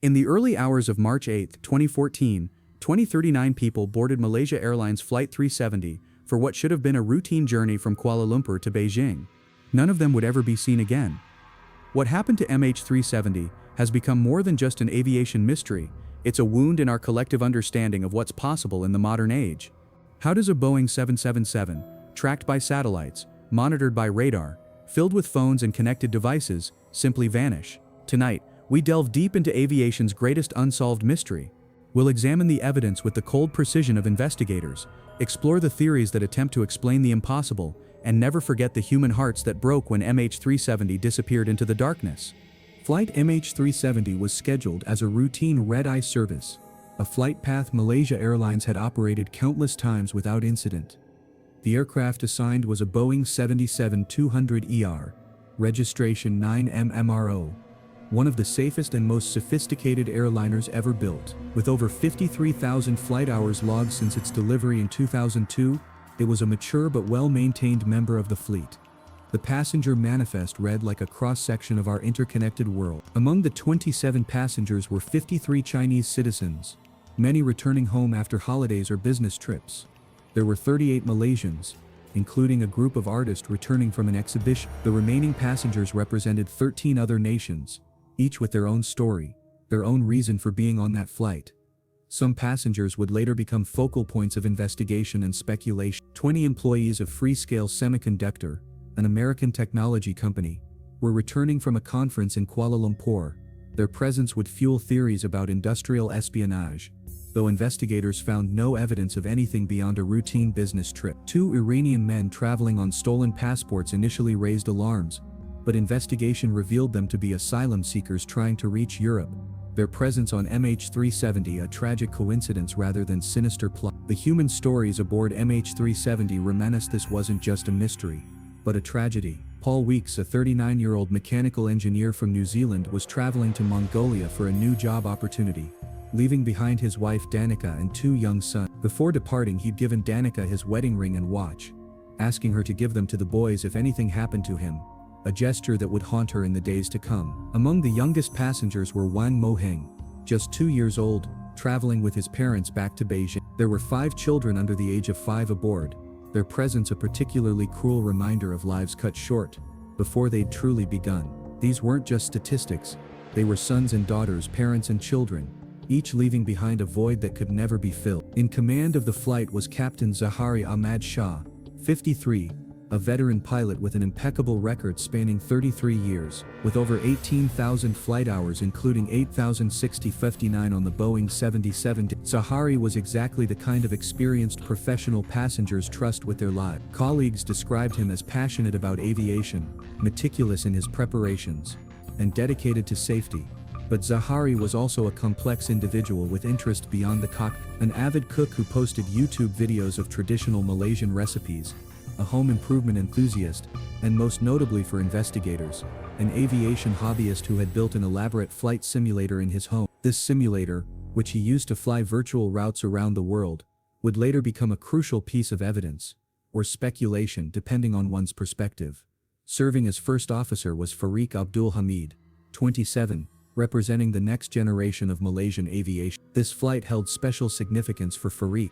In the early hours of March 8, 2014, 2039 people boarded Malaysia Airlines Flight 370 for what should have been a routine journey from Kuala Lumpur to Beijing. None of them would ever be seen again. What happened to MH370 has become more than just an aviation mystery. It's a wound in our collective understanding of what's possible in the modern age. How does a Boeing 777, tracked by satellites, monitored by radar, filled with phones and connected devices, simply vanish? Tonight, we delve deep into aviation's greatest unsolved mystery. We'll examine the evidence with the cold precision of investigators, explore the theories that attempt to explain the impossible, and never forget the human hearts that broke when MH370 disappeared into the darkness. Flight MH370 was scheduled as a routine red-eye service, a flight path Malaysia Airlines had operated countless times without incident. The aircraft assigned was a Boeing 777-200ER, registration 9MMRO, one of the safest and most sophisticated airliners ever built. With over 53,000 flight hours logged since its delivery in 2002, it was a mature but well-maintained member of the fleet. The passenger manifest read like a cross-section of our interconnected world. Among the 27 passengers were 53 Chinese citizens, many returning home after holidays or business trips. There were 38 Malaysians, including a group of artists returning from an exhibition. The remaining passengers represented 13 other nations, each with their own story, their own reason for being on that flight. Some passengers would later become focal points of investigation and speculation. 20 employees of Freescale Semiconductor, an American technology company, were returning from a conference in Kuala Lumpur. Their presence would fuel theories about industrial espionage, though investigators found no evidence of anything beyond a routine business trip. 2 Iranian men traveling on stolen passports initially raised alarms, but investigation revealed them to be asylum seekers trying to reach Europe. Their presence on MH370 a tragic coincidence rather than sinister plot. The human stories aboard MH370 remind us this wasn't just a mystery, but a tragedy. Paul Weeks, a 39-year-old mechanical engineer from New Zealand, was traveling to Mongolia for a new job opportunity, leaving behind his wife Danica and 2 young sons. Before departing, he'd given Danica his wedding ring and watch, asking her to give them to the boys if anything happened to him, a gesture that would haunt her in the days to come. Among the youngest passengers were Wang Moheng, just 2 years old, traveling with his parents back to Beijing. There were 5 children under the age of 5 aboard, their presence a particularly cruel reminder of lives cut short before they'd truly begun. These weren't just statistics, they were sons and daughters, parents and children, each leaving behind a void that could never be filled. In command of the flight was Captain Zahari Ahmad Shah, 53, a veteran pilot with an impeccable record spanning 33 years, with over 18,000 flight hours including 8,059 on the Boeing 777. Zahari was exactly the kind of experienced professional passengers trust with their lives. Colleagues described him as passionate about aviation, meticulous in his preparations, and dedicated to safety. But Zahari was also a complex individual with interest beyond the cockpit. An avid cook who posted YouTube videos of traditional Malaysian recipes, a home improvement enthusiast, and most notably for investigators, an aviation hobbyist who had built an elaborate flight simulator in his home. This simulator, which he used to fly virtual routes around the world, would later become a crucial piece of evidence, or speculation depending on one's perspective. Serving as first officer was Fariq Abdul Hamid, 27, representing the next generation of Malaysian aviation. This flight held special significance for Fariq.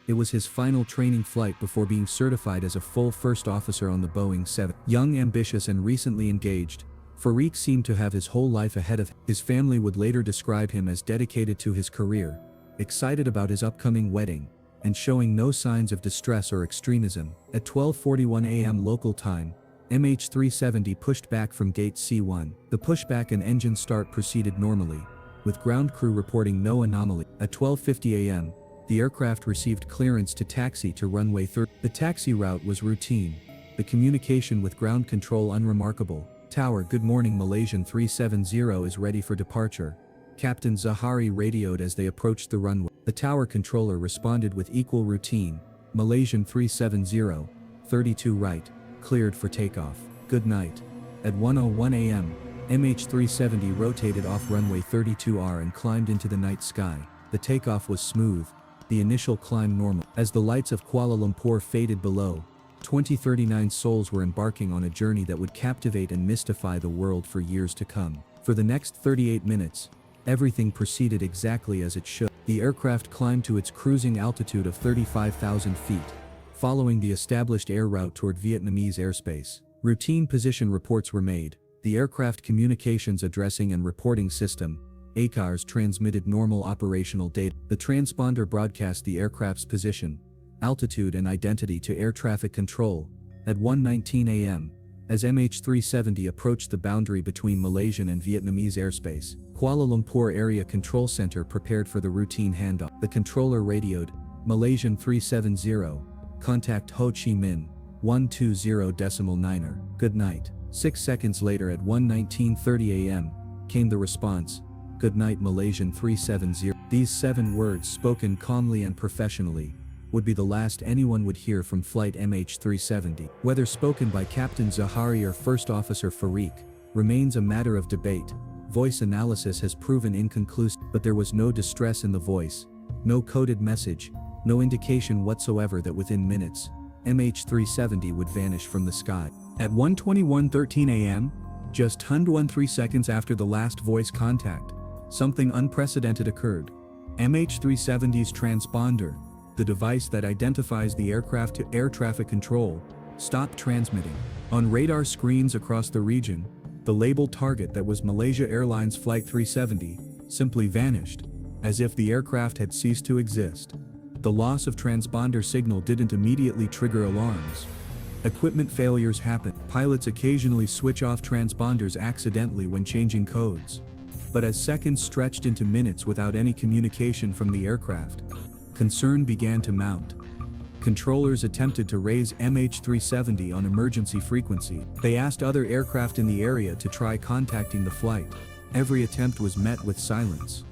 It was his final training flight before being certified as a full first officer on the Boeing 7. Young, ambitious and recently engaged, Fariq seemed to have his whole life ahead of him. His family would later describe him as dedicated to his career, excited about his upcoming wedding, and showing no signs of distress or extremism. At 12:41 a.m. local time, MH370 pushed back from gate C1. The pushback and engine start proceeded normally, with ground crew reporting no anomaly. At 12:50 a.m., the aircraft received clearance to taxi to runway 30. The taxi route was routine, the communication with ground control unremarkable. Tower, good morning, Malaysian 370 is ready for departure, Captain Zahari radioed as they approached the runway. The tower controller responded with equal routine, Malaysian 370, 32 right, cleared for takeoff. Good night. At 1:01 a.m., MH370 rotated off runway 32R and climbed into the night sky. The takeoff was smooth, the initial climb normal. As the lights of Kuala Lumpur faded below, 2039 souls were embarking on a journey that would captivate and mystify the world for years to come. For the next 38 minutes, Everything proceeded exactly as it should. The aircraft climbed to its cruising altitude of 35,000 feet, following the established air route toward Vietnamese airspace. Routine position reports were made. The Aircraft Communications Addressing and Reporting System, ACARS, transmitted normal operational data. The transponder broadcast the aircraft's position, altitude and identity to air traffic control at 1:19 a.m. as MH370 approached the boundary between Malaysian and Vietnamese airspace. Kuala Lumpur Area Control Center prepared for the routine handoff. The controller radioed, Malaysian 370, contact Ho Chi Minh, 120.9er, good night. 6 seconds later at 1:19:30 a.m., came the response, good night Malaysian 370. These 7 words, spoken calmly and professionally, would be the last anyone would hear from Flight MH370. Whether spoken by Captain Zahari or First Officer Farik, remains a matter of debate. Voice analysis has proven inconclusive, but there was no distress in the voice, no coded message, no indication whatsoever that within minutes, MH370 would vanish from the sky. At 1:21:13 a.m., just 113 seconds after the last voice contact, something unprecedented occurred. MH370's transponder, the device that identifies the aircraft to air traffic control, stopped transmitting. On radar screens across the region, the labeled target that was Malaysia Airlines Flight 370 simply vanished, as if the aircraft had ceased to exist. The loss of transponder signal didn't immediately trigger alarms. Equipment failures happen. Pilots occasionally switch off transponders accidentally when changing codes. But as seconds stretched into minutes without any communication from the aircraft, concern began to mount. Controllers attempted to raise MH370 on emergency frequency. They asked other aircraft in the area to try contacting the flight. Every attempt was met with silence.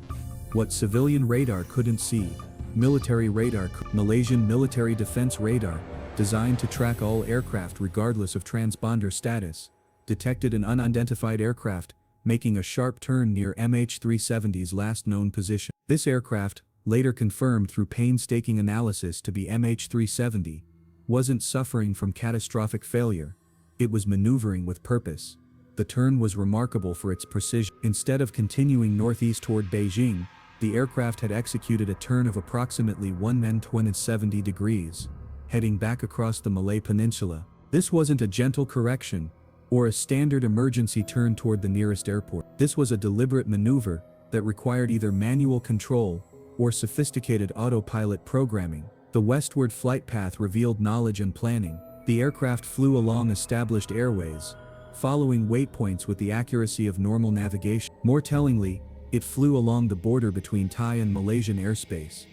What civilian radar couldn't see, military radar could. Malaysian military defense radar, designed to track all aircraft regardless of transponder status, detected an unidentified aircraft making a sharp turn near MH370's last known position. This aircraft, later confirmed through painstaking analysis to be MH370, wasn't suffering from catastrophic failure. It was maneuvering with purpose. The turn was remarkable for its precision. Instead of continuing northeast toward Beijing, the aircraft had executed a turn of approximately 170 degrees, heading back across the Malay Peninsula. This wasn't a gentle correction, or a standard emergency turn toward the nearest airport. This was a deliberate maneuver that required either manual control or sophisticated autopilot programming. The westward flight path revealed knowledge and planning. The aircraft flew along established airways, following waypoints with the accuracy of normal navigation. More tellingly, it flew along the border between Thai and Malaysian airspace,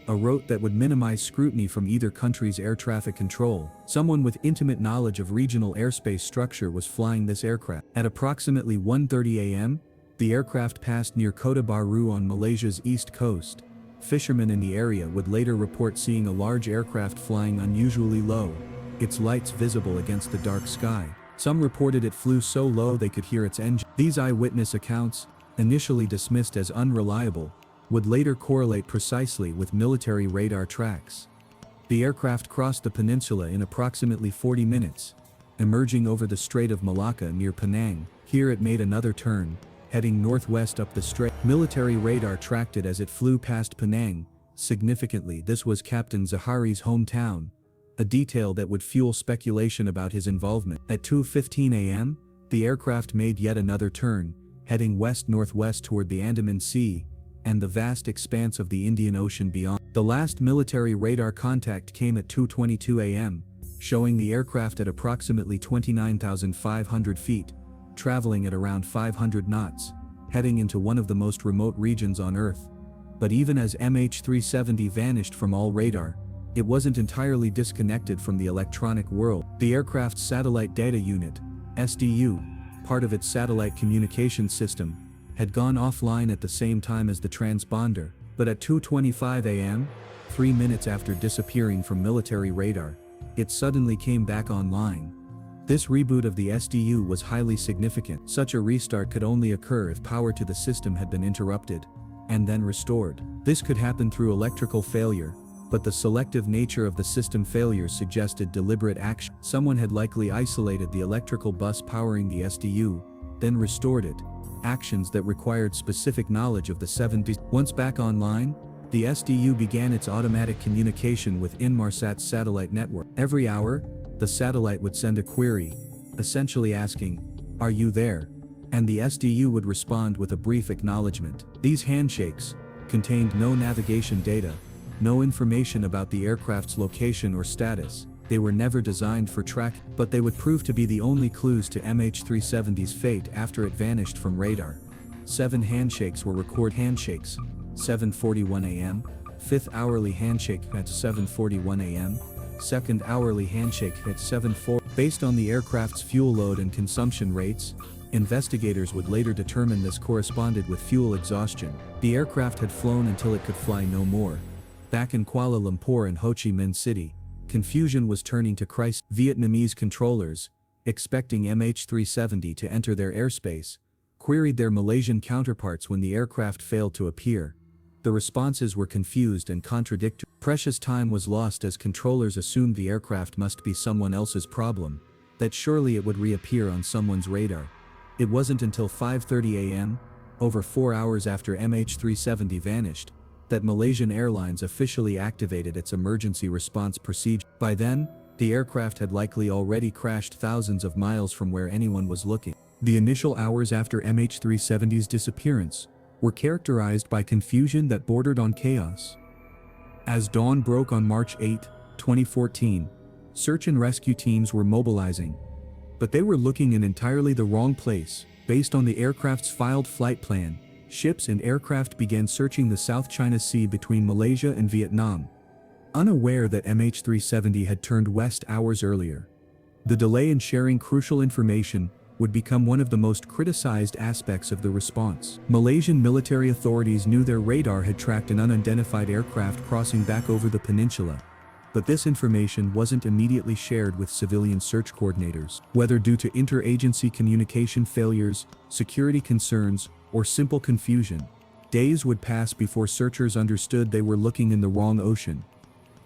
a route that would minimize scrutiny from either country's air traffic control. Someone with intimate knowledge of regional airspace structure was flying this aircraft. At approximately 1:30 a.m., the aircraft passed near Kota Baru on Malaysia's east coast. Fishermen in the area would later report seeing a large aircraft flying unusually low, its lights visible against the dark sky. Some reported it flew so low they could hear its engine. These eyewitness accounts, initially dismissed as unreliable, would later correlate precisely with military radar tracks. The aircraft crossed the peninsula in approximately 40 minutes, emerging over the Strait of Malacca near Penang. Here it made another turn, heading northwest up the strait. Military radar tracked it as it flew past Penang. Significantly, this was Captain Zahari's hometown, a detail that would fuel speculation about his involvement. At 2:15 a.m., the aircraft made yet another turn, heading west-northwest toward the Andaman Sea and the vast expanse of the Indian Ocean beyond. The last military radar contact came at 2:22 a.m., showing the aircraft at approximately 29,500 feet, traveling at around 500 knots, heading into one of the most remote regions on Earth. But even as MH370 vanished from all radar, it wasn't entirely disconnected from the electronic world. The aircraft's satellite data unit, SDU, part of its satellite communication system, had gone offline at the same time as the transponder. But at 2:25 a.m., 3 minutes after disappearing from military radar, it suddenly came back online. This reboot of the SDU was highly significant. Such a restart could only occur if power to the system had been interrupted and then restored. This could happen through electrical failure, but the selective nature of the system failures suggested deliberate action. Someone had likely isolated the electrical bus powering the SDU, then restored it, actions that required specific knowledge of the 70s. Once back online, the SDU began its automatic communication with Inmarsat's satellite network. Every hour, the satellite would send a query, essentially asking, "Are you there?" And the SDU would respond with a brief acknowledgement. These handshakes contained no navigation data, no information about the aircraft's location or status. They were never designed for tracking, but they would prove to be the only clues to MH370's fate after it vanished from radar. 7 handshakes were recorded. Handshakes, 7:41 a.m., 5th hourly handshake at 7:41 a.m., 2nd hourly handshake at 7:04. Based on the aircraft's fuel load and consumption rates, investigators would later determine this corresponded with fuel exhaustion. The aircraft had flown until it could fly no more. Back in Kuala Lumpur and Ho Chi Minh City, confusion was turning to crisis. Vietnamese controllers, expecting MH370 to enter their airspace, queried their Malaysian counterparts when the aircraft failed to appear. The responses were confused and contradictory. Precious time was lost as controllers assumed the aircraft must be someone else's problem, that surely it would reappear on someone's radar. It wasn't until 5:30 a.m., over 4 hours after MH370 vanished, that Malaysian Airlines officially activated its emergency response procedure. By then, the aircraft had likely already crashed thousands of miles from where anyone was looking. The initial hours after MH370's disappearance were characterized by confusion that bordered on chaos. As dawn broke on March 8, 2014, search and rescue teams were mobilizing. But they were looking in entirely the wrong place. Based on the aircraft's filed flight plan, ships and aircraft began searching the South China Sea between Malaysia and Vietnam, unaware that MH370 had turned west hours earlier. The delay in sharing crucial information would become one of the most criticized aspects of the response. Malaysian military authorities knew their radar had tracked an unidentified aircraft crossing back over the peninsula, but this information wasn't immediately shared with civilian search coordinators. Whether due to interagency communication failures, security concerns, or simple confusion, days would pass before searchers understood they were looking in the wrong ocean.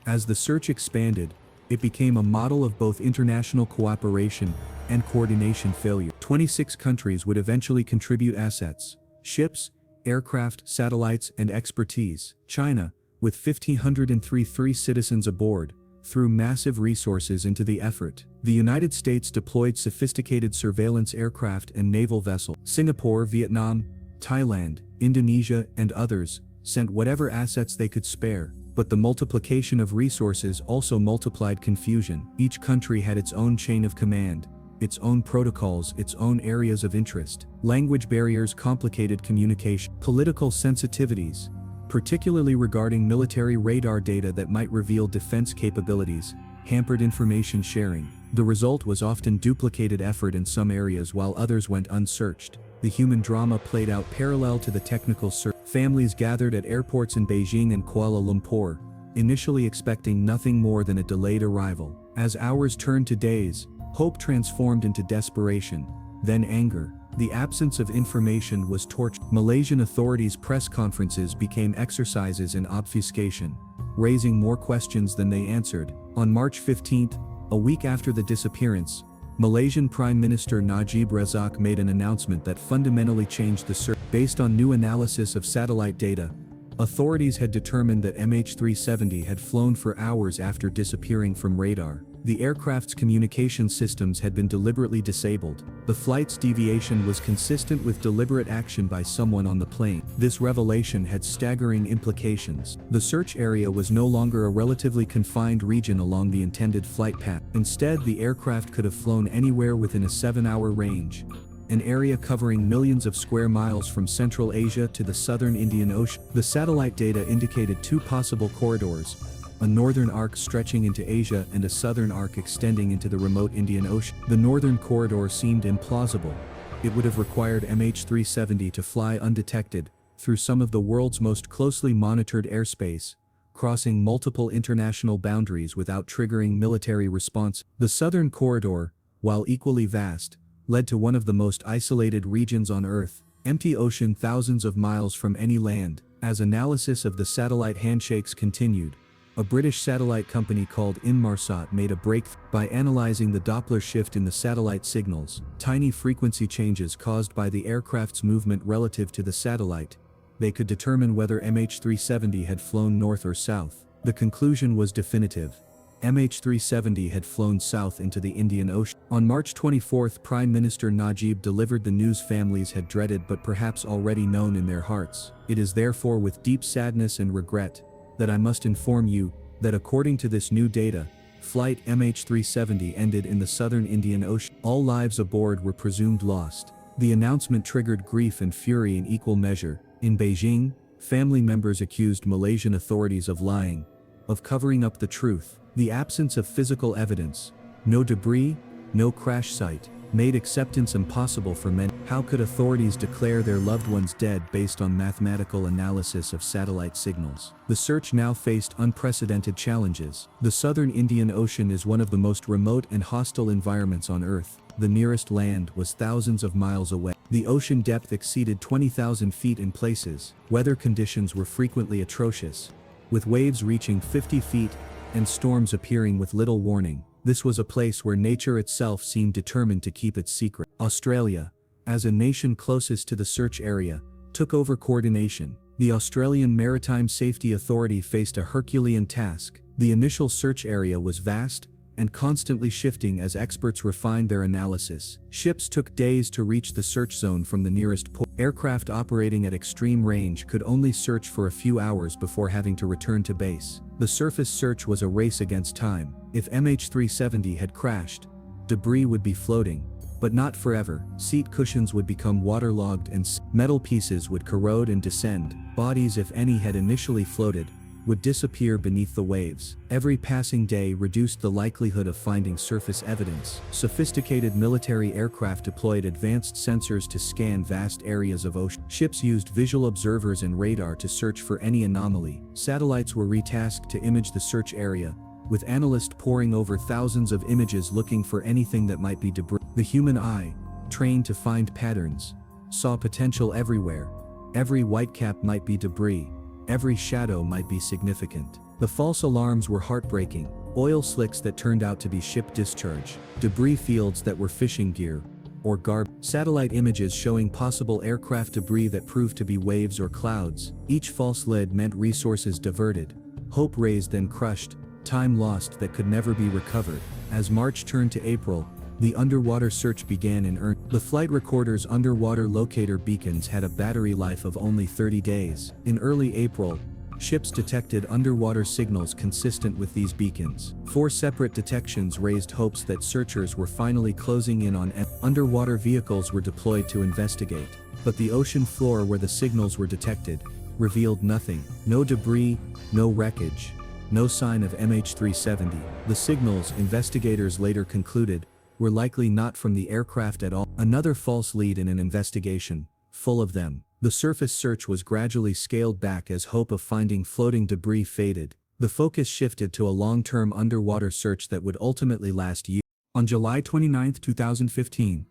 As the search expanded, it became a model of both international cooperation and coordination failure. 26 countries would eventually contribute assets, ships, aircraft, satellites, and expertise. China, with 1,503 citizens aboard, threw massive resources into the effort. The United States deployed sophisticated surveillance aircraft and naval vessels. Singapore, Vietnam, Thailand, Indonesia, and others sent whatever assets they could spare. But the multiplication of resources also multiplied confusion. Each country had its own chain of command, its own protocols, its own areas of interest. Language barriers complicated communication. Political sensitivities, particularly regarding military radar data that might reveal defense capabilities, hampered information sharing. The result was often duplicated effort in some areas while others went unsearched. The human drama played out parallel to the technical search. Families gathered at airports in Beijing and Kuala Lumpur, initially expecting nothing more than a delayed arrival. As hours turned to days, hope transformed into desperation, then anger. The absence of information was torture. Malaysian authorities' press conferences became exercises in obfuscation, raising more questions than they answered. On March 15, a week after the disappearance, Malaysian Prime Minister Najib Razak made an announcement that fundamentally changed the search. Based on new analysis of satellite data, authorities had determined that MH370 had flown for hours after disappearing from radar. The aircraft's communication systems had been deliberately disabled. The flight's deviation was consistent with deliberate action by someone on the plane. This revelation had staggering implications. The search area was no longer a relatively confined region along the intended flight path. Instead, the aircraft could have flown anywhere within a 7-hour range, an area covering millions of square miles from Central Asia to the southern Indian Ocean. The satellite data indicated 2 possible corridors, a northern arc stretching into Asia and a southern arc extending into the remote Indian Ocean. The northern corridor seemed implausible. It would have required MH370 to fly undetected through some of the world's most closely monitored airspace, crossing multiple international boundaries without triggering military response. The southern corridor, while equally vast, led to one of the most isolated regions on Earth, empty ocean thousands of miles from any land. As analysis of the satellite handshakes continued, A British satellite company called Inmarsat made a breakthrough by analyzing the Doppler shift in the satellite signals, tiny frequency changes caused by the aircraft's movement relative to the satellite. They could determine whether MH370 had flown north or south. The conclusion was definitive. MH370 had flown south into the Indian Ocean. On March 24, Prime Minister Najib delivered the news families had dreaded but perhaps already known in their hearts. It is therefore with deep sadness and regret that I must inform you that according to this new data, flight MH370 ended in the southern Indian Ocean. All lives aboard were presumed lost. The announcement triggered grief and fury in equal measure. In Beijing, family members accused Malaysian authorities of lying, of covering up the truth. The absence of physical evidence, no debris, no crash site, made acceptance impossible for many. How could authorities declare their loved ones dead based on mathematical analysis of satellite signals? The search now faced unprecedented challenges. The southern Indian Ocean is one of the most remote and hostile environments on Earth. The nearest land was thousands of miles away. The ocean depth exceeded 20,000 feet in places. Weather conditions were frequently atrocious, with waves reaching 50 feet and storms appearing with little warning. This was a place where nature itself seemed determined to keep its secret. Australia, as a nation closest to the search area, took over coordination. The Australian Maritime Safety Authority faced a Herculean task. The initial search area was vast and constantly shifting as experts refined their analysis. Ships took days to reach the search zone from the nearest port. Aircraft operating at extreme range could only search for a few hours before having to return to base. The surface search was a race against time. If MH370 had crashed, debris would be floating, but not forever. Seat cushions would become waterlogged and metal pieces would corrode and descend. Bodies, if any had initially floated, would disappear beneath the waves. Every passing day reduced the likelihood of finding surface evidence. Sophisticated military aircraft deployed advanced sensors to scan vast areas of ocean. Ships used visual observers and radar to search for any anomaly. Satellites were retasked to image the search area, with analysts poring over thousands of images looking for anything that might be debris. The human eye, trained to find patterns, saw potential everywhere. Every whitecap might be debris. Every shadow might be significant. The false alarms were heartbreaking. Oil slicks that turned out to be ship discharge. Debris fields that were fishing gear or garbage. Satellite images showing possible aircraft debris that proved to be waves or clouds. Each false lead meant resources diverted, hope raised then crushed, time lost that could never be recovered. As March turned to April, the underwater search began in earnest. The flight recorder's underwater locator beacons had a battery life of only 30 days. In early April, ships detected underwater signals consistent with these beacons. 4 separate detections raised hopes that searchers were finally closing in on underwater vehicles were deployed to investigate. But the ocean floor where the signals were detected revealed nothing. No debris, no wreckage, no sign of MH370. The signals, investigators later concluded, were likely not from the aircraft at all. Another false lead in an investigation, full of them. The surface search was gradually scaled back as hope of finding floating debris faded. The focus shifted to a long-term underwater search that would ultimately last years. On July 29, 2015,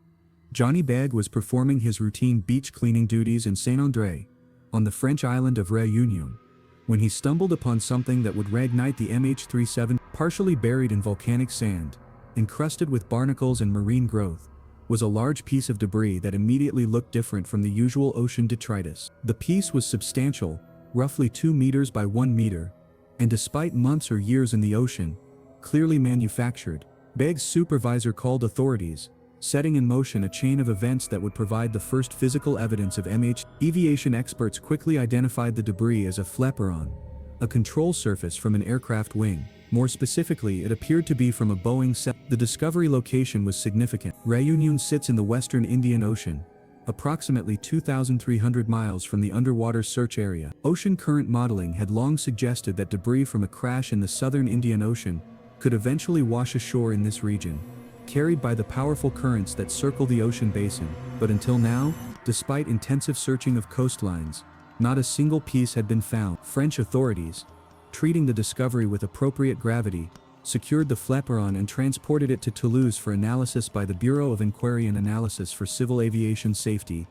Johnny Begg was performing his routine beach cleaning duties in Saint-André, on the French island of Réunion, when he stumbled upon something that would reignite the MH370. Partially buried in volcanic sand, encrusted with barnacles and marine growth, was a large piece of debris that immediately looked different from the usual ocean detritus. The piece was substantial, roughly 2 meters by 1 meter, and despite months or years in the ocean, clearly manufactured. Begg's supervisor called authorities, setting in motion a chain of events that would provide the first physical evidence of MH. Aviation experts quickly identified the debris as a flaperon, a control surface from an aircraft wing. More specifically, it appeared to be from a Boeing 7. The discovery location was significant. Réunion sits in the western Indian Ocean, approximately 2,300 miles from the underwater search area. Ocean current modeling had long suggested that debris from a crash in the southern Indian Ocean could eventually wash ashore in this region, carried by the powerful currents that circle the ocean basin. But until now, despite intensive searching of coastlines, not a single piece had been found. French authorities, treating the discovery with appropriate gravity, secured the flaperon and transported it to Toulouse for analysis by the Bureau of Inquiry and Analysis for Civil Aviation Safety,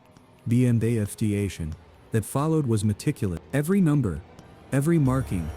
BNDFT. That followed was meticulous. Every number, every marking,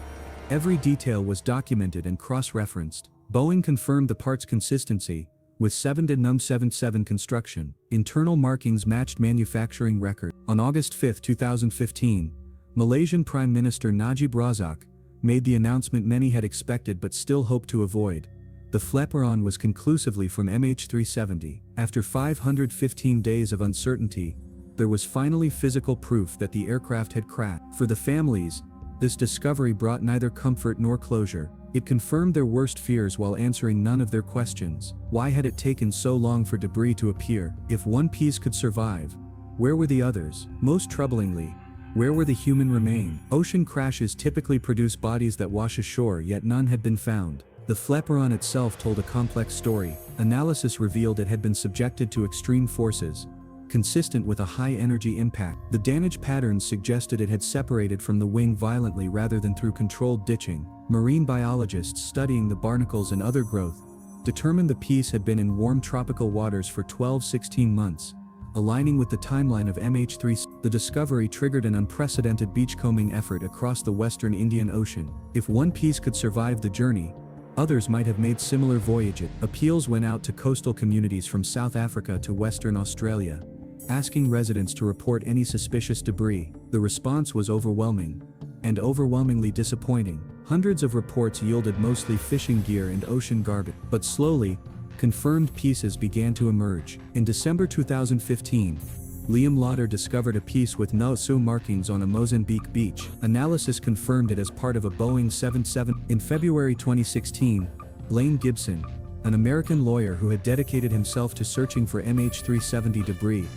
Every detail was documented and cross-referenced. Boeing confirmed the part's consistency, with 7-77 construction. Internal markings matched manufacturing record. On August 5, 2015, Malaysian Prime Minister Najib Razak made the announcement many had expected but still hoped to avoid. The flaperon was conclusively from MH370. After 515 days of uncertainty, there was finally physical proof that the aircraft had crashed. For the families, this discovery brought neither comfort nor closure. It confirmed their worst fears while answering none of their questions. Why had it taken so long for debris to appear? If one piece could survive, where were the others? Most troublingly, where were the human remains? Ocean crashes typically produce bodies that wash ashore, yet none had been found. The flaperon itself told a complex story. Analysis revealed it had been subjected to extreme forces, consistent with a high-energy impact. The damage patterns suggested it had separated from the wing violently rather than through controlled ditching. Marine biologists studying the barnacles and other growth determined the piece had been in warm tropical waters for 12-16 months, aligning with the timeline of MH370. The discovery triggered an unprecedented beachcombing effort across the western Indian Ocean. If one piece could survive the journey, others might have made similar voyages. Appeals went out to coastal communities from South Africa to Western Australia, asking residents to report any suspicious debris. The response was overwhelming, and overwhelmingly disappointing. Hundreds of reports yielded mostly fishing gear and ocean garbage. But slowly, confirmed pieces began to emerge. In December 2015, Liam Lauder discovered a piece with no-show markings on a Mozambique beach. Analysis confirmed it as part of a Boeing 777. In February 2016, Blaine Gibson, an American lawyer who had dedicated himself to searching for MH370 debris,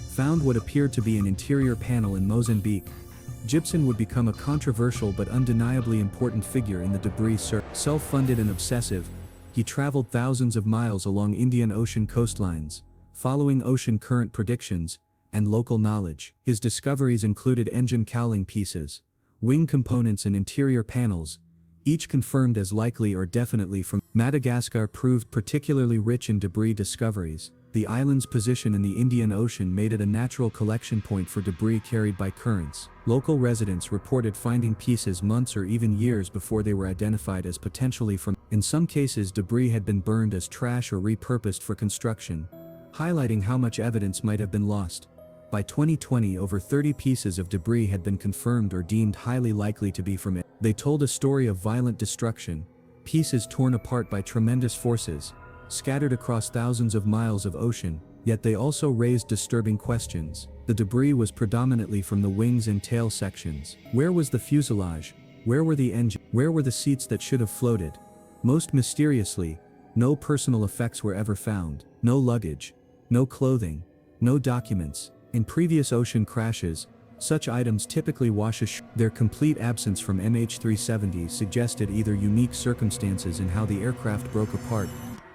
found what appeared to be an interior panel in Mozambique. Gibson would become a controversial but undeniably important figure in the debris search. Self-funded and obsessive, he traveled thousands of miles along Indian Ocean coastlines, following ocean current predictions and local knowledge. His discoveries included engine cowling pieces, wing components and interior panels, each confirmed as likely or definitely from Madagascar. Proved particularly rich in debris discoveries. The island's position in the Indian Ocean made it a natural collection point for debris carried by currents. Local residents reported finding pieces months or even years before they were identified as potentially from. In some cases, debris had been burned as trash or repurposed for construction, highlighting how much evidence might have been lost. By 2020, over 30 pieces of debris had been confirmed or deemed highly likely to be from it. They told a story of violent destruction, pieces torn apart by tremendous forces, scattered across thousands of miles of ocean, yet they also raised disturbing questions. The debris was predominantly from the wings and tail sections. Where was the fuselage? Where were the engines? Where were the seats that should have floated? Most mysteriously, no personal effects were ever found. No luggage, no clothing, no documents. In previous ocean crashes, such items typically wash ashore. Their complete absence from MH370 suggested either unique circumstances in how the aircraft broke apart,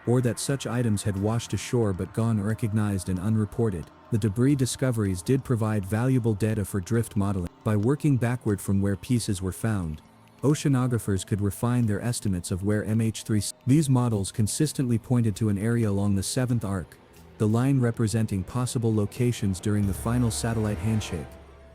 or that such items had washed ashore but gone unrecognized and unreported. The debris discoveries did provide valuable data for drift modeling. By working backward from where pieces were found, oceanographers could refine their estimates of where MH370. These models consistently pointed to an area along the 7th arc, the line representing possible locations during the final satellite handshake.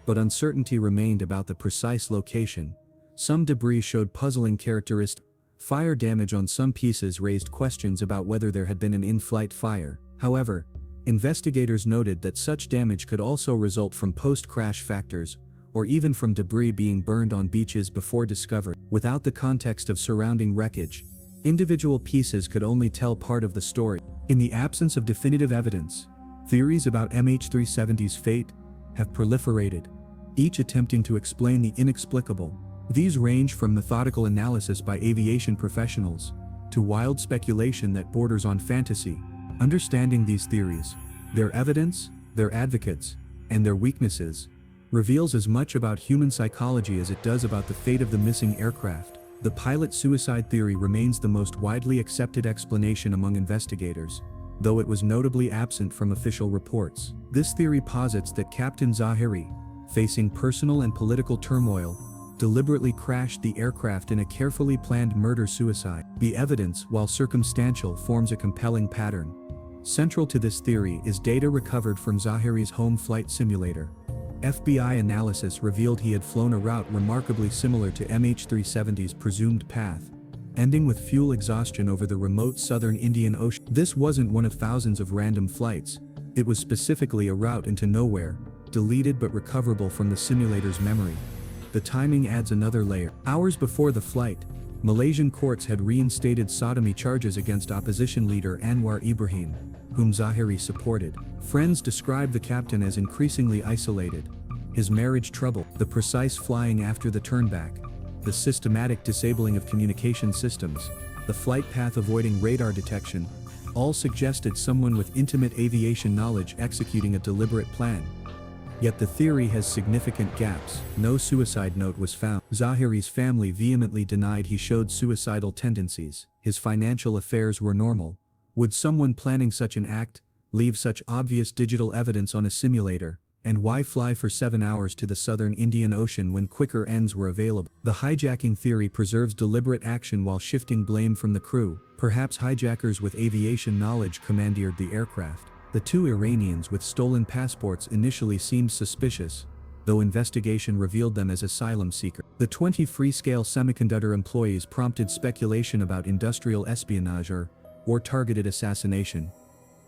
But uncertainty remained about the precise location. Some debris showed puzzling characteristics. Fire damage on some pieces raised questions about whether there had been an in-flight fire. However, investigators noted that such damage could also result from post-crash factors, or even from debris being burned on beaches before discovery. Without the context of surrounding wreckage, individual pieces could only tell part of the story. In the absence of definitive evidence, theories about MH370's fate have proliferated, each attempting to explain the inexplicable. These range from methodical analysis by aviation professionals to wild speculation that borders on fantasy. Understanding these theories, their evidence, their advocates, and their weaknesses, reveals as much about human psychology as it does about the fate of the missing aircraft. The pilot suicide theory remains the most widely accepted explanation among investigators, though it was notably absent from official reports. This theory posits that Captain Zahiri, facing personal and political turmoil, deliberately crashed the aircraft in a carefully planned murder-suicide. The evidence, while circumstantial, forms a compelling pattern. Central to this theory is data recovered from Zahiri's home flight simulator, FBI analysis revealed he had flown a route remarkably similar to MH370's presumed path, ending with fuel exhaustion over the remote southern Indian Ocean. This wasn't one of thousands of random flights. It was specifically a route into nowhere, deleted but recoverable from the simulator's memory. The timing adds another layer. Hours before the flight, Malaysian courts had reinstated sodomy charges against opposition leader Anwar Ibrahim, whom Zahiri supported. Friends described the captain as increasingly isolated. His marriage trouble, the precise flying after the turnback, the systematic disabling of communication systems, the flight path avoiding radar detection, all suggested someone with intimate aviation knowledge executing a deliberate plan. Yet the theory has significant gaps. No suicide note was found. Zahiri's family vehemently denied he showed suicidal tendencies. His financial affairs were normal. Would someone planning such an act leave such obvious digital evidence on a simulator? And why fly for 7 hours to the southern Indian Ocean when quicker ends were available? The hijacking theory preserves deliberate action while shifting blame from the crew. Perhaps hijackers with aviation knowledge commandeered the aircraft. The two Iranians with stolen passports initially seemed suspicious, though investigation revealed them as asylum seekers. The 20 Freescale Semiconductor employees prompted speculation about industrial espionage or targeted assassination.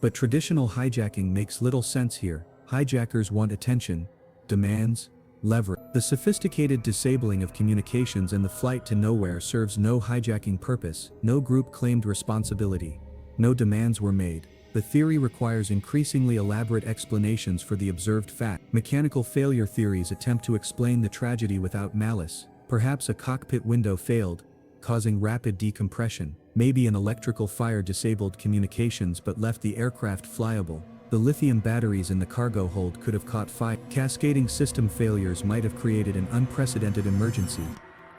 But traditional hijacking makes little sense here. Hijackers want attention, demands, leverage. The sophisticated disabling of communications and the flight to nowhere serves no hijacking purpose. No group claimed responsibility. No demands were made. The theory requires increasingly elaborate explanations for the observed fact. Mechanical failure theories attempt to explain the tragedy without malice. Perhaps a cockpit window failed, causing rapid decompression. Maybe an electrical fire disabled communications but left the aircraft flyable. The lithium batteries in the cargo hold could have caught fire. Cascading system failures might have created an unprecedented emergency.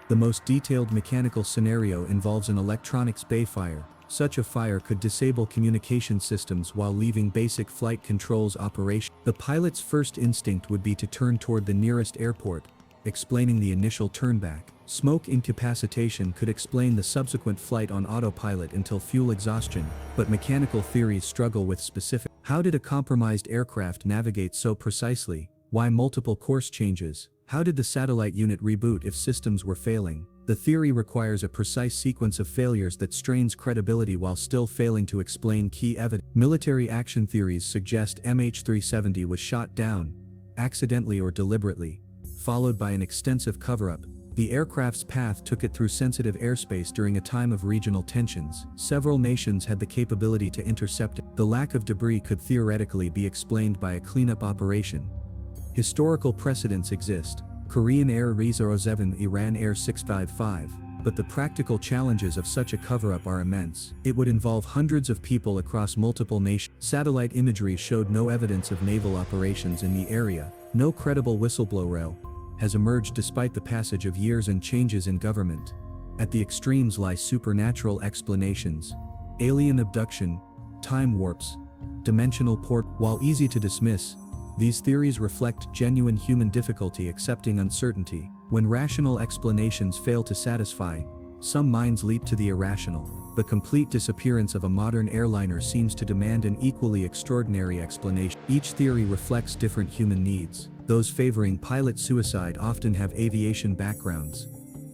The most detailed mechanical scenario involves an electronics bay fire. Such a fire could disable communication systems while leaving basic flight controls operational. The pilot's first instinct would be to turn toward the nearest airport, explaining the initial turnback. Smoke incapacitation could explain the subsequent flight on autopilot until fuel exhaustion, but mechanical theories struggle with specific. How did a compromised aircraft navigate so precisely? Why multiple course changes? How did the satellite unit reboot if systems were failing? The theory requires a precise sequence of failures that strains credibility while still failing to explain key evidence. Military action theories suggest MH370 was shot down, accidentally or deliberately, followed by an extensive cover-up. The aircraft's path took it through sensitive airspace during a time of regional tensions. Several nations had the capability to intercept it. The lack of debris could theoretically be explained by a cleanup operation. Historical precedents exist. Korean Air Re-07, Iran Air 655, but the practical challenges of such a cover-up are immense. It would involve hundreds of people across multiple nations. Satellite imagery showed no evidence of naval operations in the area. No credible whistleblower has emerged despite the passage of years and changes in government. At the extremes lie supernatural explanations, alien abduction, time warps, dimensional port. While easy to dismiss, these theories reflect genuine human difficulty accepting uncertainty. When rational explanations fail to satisfy, some minds leap to the irrational. The complete disappearance of a modern airliner seems to demand an equally extraordinary explanation. Each theory reflects different human needs. Those favoring pilot suicide often have aviation backgrounds.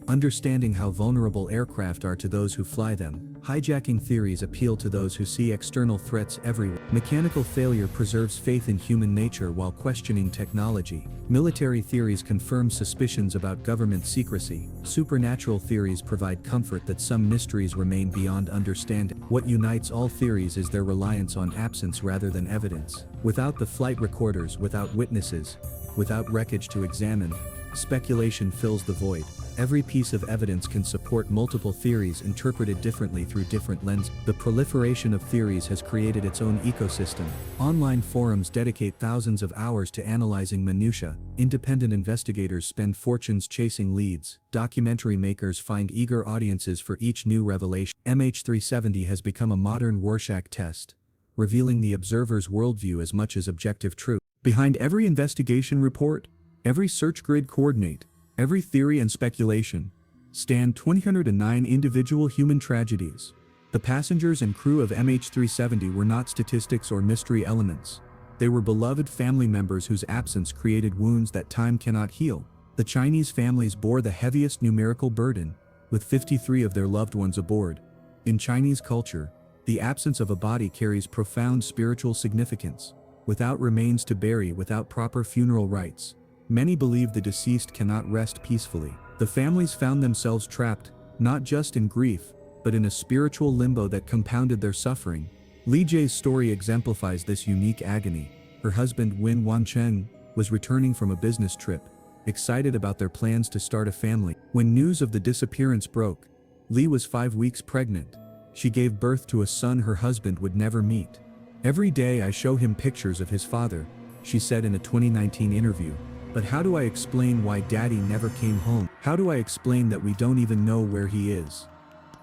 Understanding how vulnerable aircraft are to those who fly them, hijacking theories appeal to those who see external threats everywhere. Mechanical failure preserves faith in human nature while questioning technology. Military theories confirm suspicions about government secrecy. Supernatural theories provide comfort that some mysteries remain beyond understanding. What unites all theories is their reliance on absence rather than evidence. Without the flight recorders, without witnesses, without wreckage to examine, speculation fills the void. Every piece of evidence can support multiple theories interpreted differently through different lenses. The proliferation of theories has created its own ecosystem. Online forums dedicate thousands of hours to analyzing minutiae. Independent investigators spend fortunes chasing leads. Documentary makers find eager audiences for each new revelation. MH370 has become a modern Rorschach test, revealing the observer's worldview as much as objective truth. Behind every investigation report, every search grid coordinate, every theory and speculation, stand 209 individual human tragedies. The passengers and crew of MH370 were not statistics or mystery elements. They were beloved family members whose absence created wounds that time cannot heal. The Chinese families bore the heaviest numerical burden, with 53 of their loved ones aboard. In Chinese culture, the absence of a body carries profound spiritual significance. Without remains to bury, without proper funeral rites, many believe the deceased cannot rest peacefully. The families found themselves trapped, not just in grief, but in a spiritual limbo that compounded their suffering. Li Jie's story exemplifies this unique agony. Her husband Win Wancheng was returning from a business trip, excited about their plans to start a family. When news of the disappearance broke, Li was 5 weeks pregnant. She gave birth to a son her husband would never meet. "Every day I show him pictures of his father," she said in a 2019 interview. "But how do I explain why daddy never came home? How do I explain that we don't even know where he is?"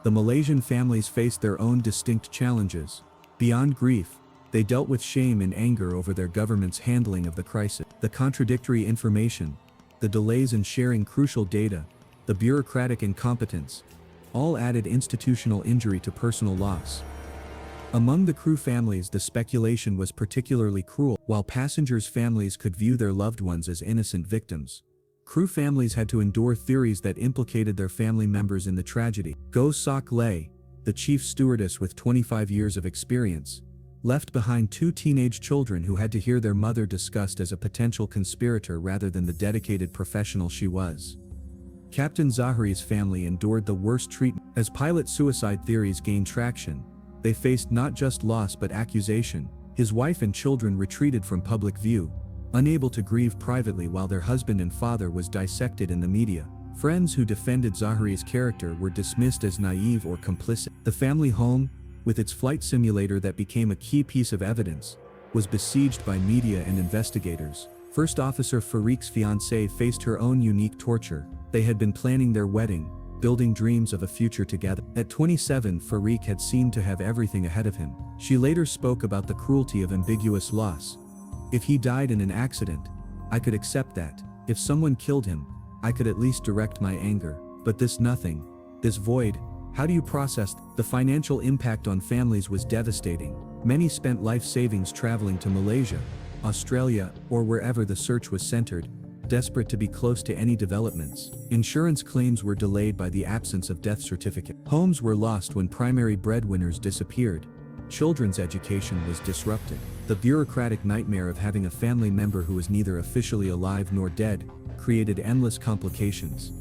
The Malaysian families faced their own distinct challenges. Beyond grief, they dealt with shame and anger over their government's handling of the crisis. The contradictory information, the delays in sharing crucial data, the bureaucratic incompetence, all added institutional injury to personal loss. Among the crew families, the speculation was particularly cruel. While passengers' families could view their loved ones as innocent victims, crew families had to endure theories that implicated their family members in the tragedy. Go Sok Lei, the chief stewardess with 25 years of experience, left behind 2 teenage children who had to hear their mother discussed as a potential conspirator rather than the dedicated professional she was. Captain Zahari's family endured the worst treatment. As pilot suicide theories gained traction, they faced not just loss but accusation. His wife and children retreated from public view, unable to grieve privately while their husband and father was dissected in the media. Friends who defended Zahari's character were dismissed as naive or complicit. The family home, with its flight simulator that became a key piece of evidence, was besieged by media and investigators. First Officer Farouk's fiancée faced her own unique torture. They had been planning their wedding, building dreams of a future together. At 27, Farouk had seemed to have everything ahead of him. She later spoke about the cruelty of ambiguous loss. "If he died in an accident, I could accept that. If someone killed him, I could at least direct my anger. But this nothing, this void, how do you process?" The financial impact on families was devastating. Many spent life savings traveling to Malaysia, Australia, or wherever the search was centered, desperate to be close to any developments. Insurance claims were delayed by the absence of death certificate. Homes were lost when primary breadwinners disappeared. Children's education was disrupted. The bureaucratic nightmare of having a family member who was neither officially alive nor dead created endless complications.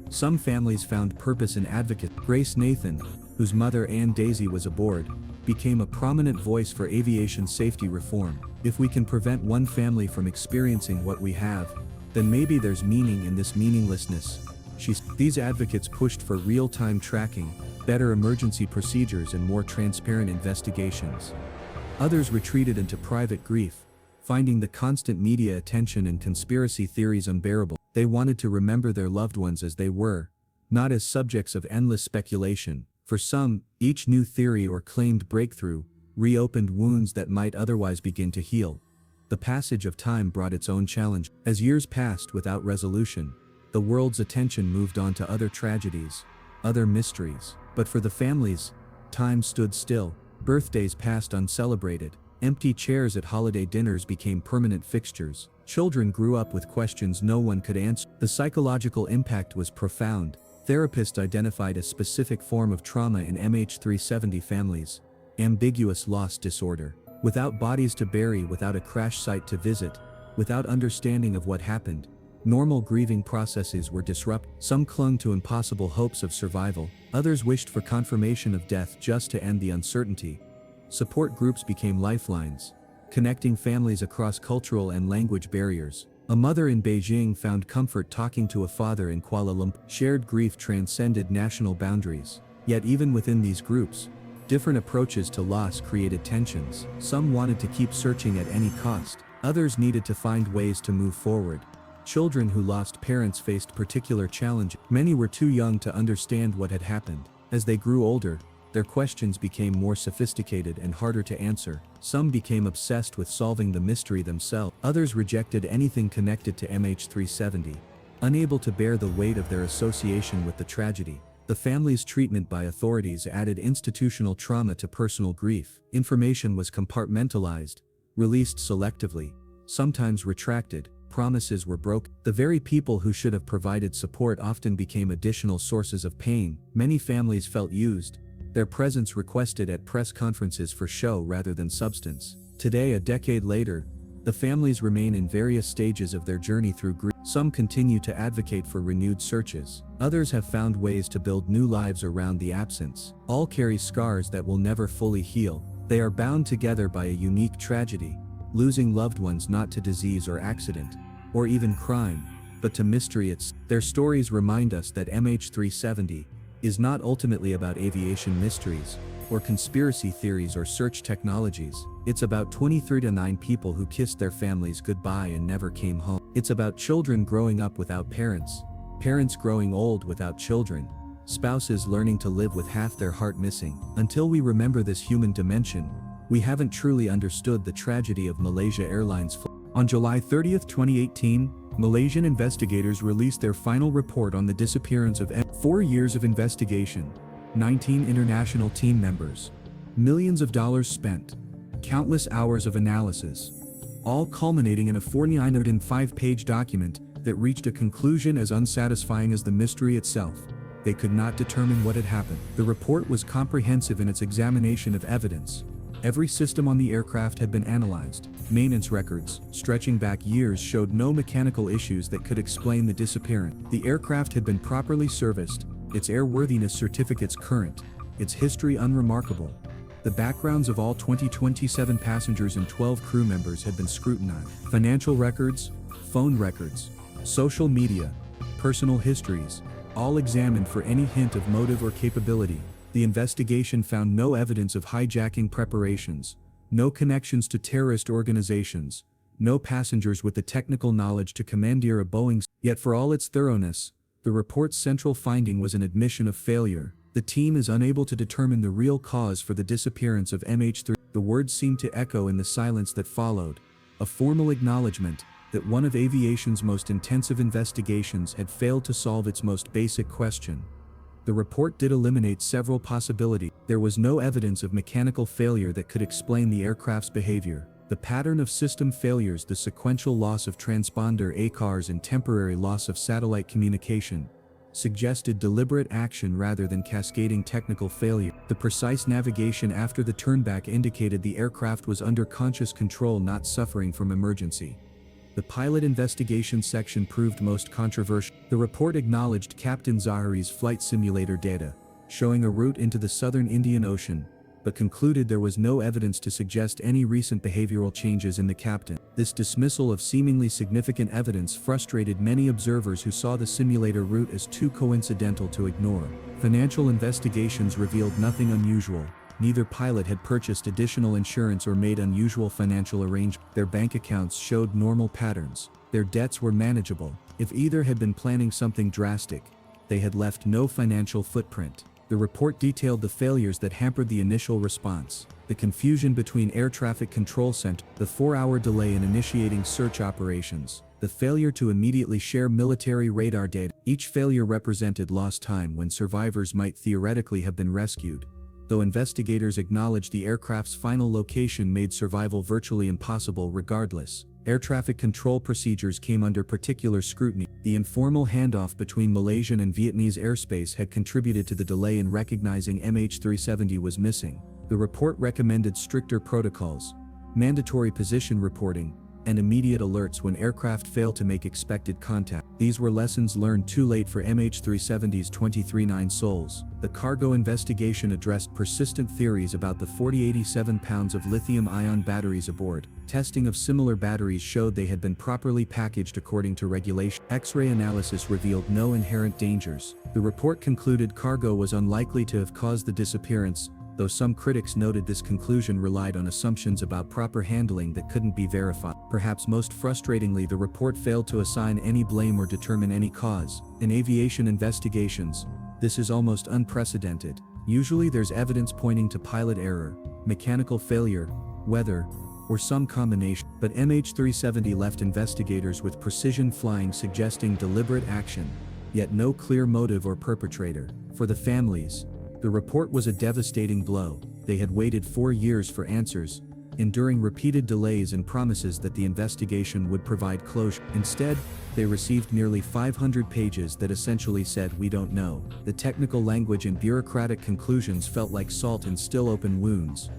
Some families found purpose in advocacy. Grace Nathan, whose mother Ann Daisy was aboard, became a prominent voice for aviation safety reform. "If we can prevent one family from experiencing what we have, then maybe there's meaning in this meaninglessness." These advocates pushed for real-time tracking, better emergency procedures and more transparent investigations. Others retreated into private grief, finding the constant media attention and conspiracy theories unbearable. They wanted to remember their loved ones as they were, not as subjects of endless speculation. For some, each new theory or claimed breakthrough reopened wounds that might otherwise begin to heal. The passage of time brought its own challenge. As years passed without resolution, the world's attention moved on to other tragedies, other mysteries. But for the families, time stood still. Birthdays passed uncelebrated. Empty chairs at holiday dinners became permanent fixtures. Children grew up with questions no one could answer. The psychological impact was profound. Therapists identified a specific form of trauma in MH370 families: ambiguous loss disorder. Without bodies to bury, without a crash site to visit, without understanding of what happened, normal grieving processes were disrupted. Some clung to impossible hopes of survival, others wished for confirmation of death just to end the uncertainty. Support groups became lifelines, connecting families across cultural and language barriers. A mother in Beijing found comfort talking to a father in Kuala Lumpur. Shared grief transcended national boundaries. Yet even within these groups, different approaches to loss created tensions. Some wanted to keep searching at any cost. Others needed to find ways to move forward. Children who lost parents faced particular challenges. Many were too young to understand what had happened. As they grew older, their questions became more sophisticated and harder to answer. Some became obsessed with solving the mystery themselves. Others rejected anything connected to MH370, unable to bear the weight of their association with the tragedy. The family's treatment by authorities added institutional trauma to personal grief. Information was compartmentalized, released selectively, sometimes retracted, promises were broken. The very people who should have provided support often became additional sources of pain. Many families felt used, their presence requested at press conferences for show rather than substance. Today, a decade later, the families remain in various stages of their journey through grief. Some continue to advocate for renewed searches. Others have found ways to build new lives around the absence. All carry scars that will never fully heal. They are bound together by a unique tragedy, losing loved ones not to disease or accident, or even crime, but to mystery itself. Their stories remind us that MH370 is not ultimately about aviation mysteries, or conspiracy theories or search technologies. It's about 23 to 9 people who kissed their families goodbye and never came home. It's about children growing up without parents, parents growing old without children, spouses learning to live with half their heart missing. Until we remember this human dimension, we haven't truly understood the tragedy of Malaysia Airlines Flight. On July 30, 2018, Malaysian investigators released their final report on the disappearance of 4 years of investigation, 19 international team members, millions of dollars spent, countless hours of analysis, all culminating in a 495-page document that reached a conclusion as unsatisfying as the mystery itself. They could not determine what had happened. The report was comprehensive in its examination of evidence. Every system on the aircraft had been analyzed. Maintenance records, stretching back years, showed no mechanical issues that could explain the disappearance. The aircraft had been properly serviced, its airworthiness certificates current, its history unremarkable. The backgrounds of all 27 passengers and 12 crew members had been scrutinized. Financial records, phone records, social media, personal histories, all examined for any hint of motive or capability. The investigation found no evidence of hijacking preparations, no connections to terrorist organizations, no passengers with the technical knowledge to commandeer a Boeing. Yet for all its thoroughness, the report's central finding was an admission of failure. The team is unable to determine the real cause for the disappearance of MH3. The words seemed to echo in the silence that followed, a formal acknowledgement that one of aviation's most intensive investigations had failed to solve its most basic question. The report did eliminate several possibilities. There was no evidence of mechanical failure that could explain the aircraft's behavior. The pattern of system failures, the sequential loss of transponder ACARs and temporary loss of satellite communication, suggested deliberate action rather than cascading technical failure. The precise navigation after the turnback indicated the aircraft was under conscious control, not suffering from emergency. The pilot investigation section proved most controversial. The report acknowledged Captain Zahari's flight simulator data, showing a route into the southern Indian Ocean, but concluded there was no evidence to suggest any recent behavioral changes in the captain. This dismissal of seemingly significant evidence frustrated many observers who saw the simulator route as too coincidental to ignore. Financial investigations revealed nothing unusual. Neither pilot had purchased additional insurance or made unusual financial arrangements. Their bank accounts showed normal patterns. Their debts were manageable. If either had been planning something drastic, they had left no financial footprint. The report detailed the failures that hampered the initial response. The confusion between air traffic control center, the 4-hour delay in initiating search operations, the failure to immediately share military radar data. Each failure represented lost time when survivors might theoretically have been rescued. Though investigators acknowledged the aircraft's final location made survival virtually impossible regardless, air traffic control procedures came under particular scrutiny. The informal handoff between Malaysian and Vietnamese airspace had contributed to the delay in recognizing MH370 was missing. The report recommended stricter protocols, mandatory position reporting, and immediate alerts when aircraft failed to make expected contact. These were lessons learned too late for MH370's 23 souls. The cargo investigation addressed persistent theories about the 87 pounds of lithium-ion batteries aboard. Testing of similar batteries showed they had been properly packaged according to regulation. X-ray analysis revealed no inherent dangers. The report concluded cargo was unlikely to have caused the disappearance, though some critics noted this conclusion relied on assumptions about proper handling that couldn't be verified. Perhaps most frustratingly, the report failed to assign any blame or determine any cause. In aviation investigations, this is almost unprecedented. Usually there's evidence pointing to pilot error, mechanical failure, weather, or some combination. But MH370 left investigators with precision flying suggesting deliberate action, yet no clear motive or perpetrator. For the families, the report was a devastating blow. They had waited 4 years for answers, enduring repeated delays and promises that the investigation would provide closure. Instead, they received nearly 500 pages that essentially said "we don't know." The technical language and bureaucratic conclusions felt like salt in still open wounds.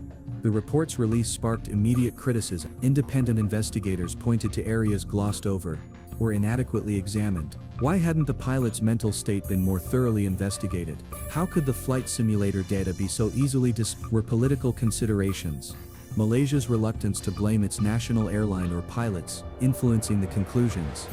The report's release sparked immediate criticism. Independent investigators pointed to areas glossed over or inadequately examined. Why hadn't the pilot's mental state been more thoroughly investigated? How could the flight simulator data be so easily were political considerations? Malaysia's reluctance to blame its national airline or pilots, influencing the conclusions.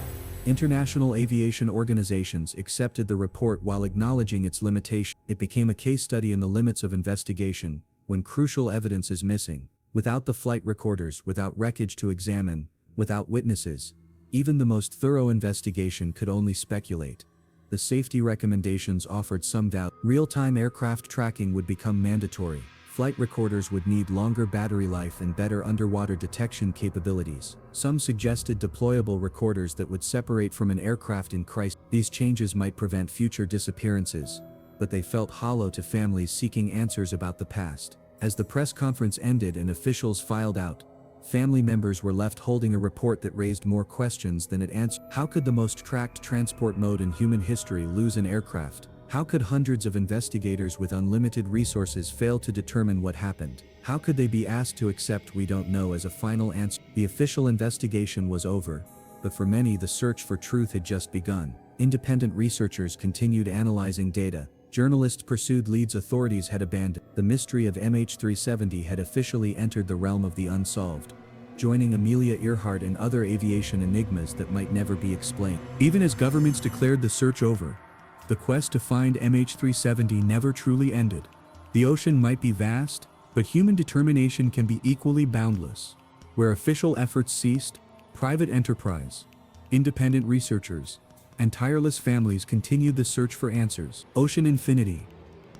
International aviation organizations accepted the report while acknowledging its limitations. It became a case study in the limits of investigation, when crucial evidence is missing. Without the flight recorders, without wreckage to examine, without witnesses, even the most thorough investigation could only speculate. The safety recommendations offered some value. Real-time aircraft tracking would become mandatory. Flight recorders would need longer battery life and better underwater detection capabilities. Some suggested deployable recorders that would separate from an aircraft in crisis. These changes might prevent future disappearances, but they felt hollow to families seeking answers about the past. As the press conference ended and officials filed out, family members were left holding a report that raised more questions than it answered. How could the most tracked transport mode in human history lose an aircraft? How could hundreds of investigators with unlimited resources fail to determine what happened? How could they be asked to accept "we don't know" as a final answer? The official investigation was over, but for many the search for truth had just begun. Independent researchers continued analyzing data. Journalists pursued leads authorities had abandoned. The mystery of MH370 had officially entered the realm of the unsolved, joining Amelia Earhart and other aviation enigmas that might never be explained. Even as governments declared the search over, the quest to find MH370 never truly ended. The ocean might be vast, but human determination can be equally boundless. Where official efforts ceased, private enterprise, independent researchers, and tireless families continued the search for answers. Ocean Infinity,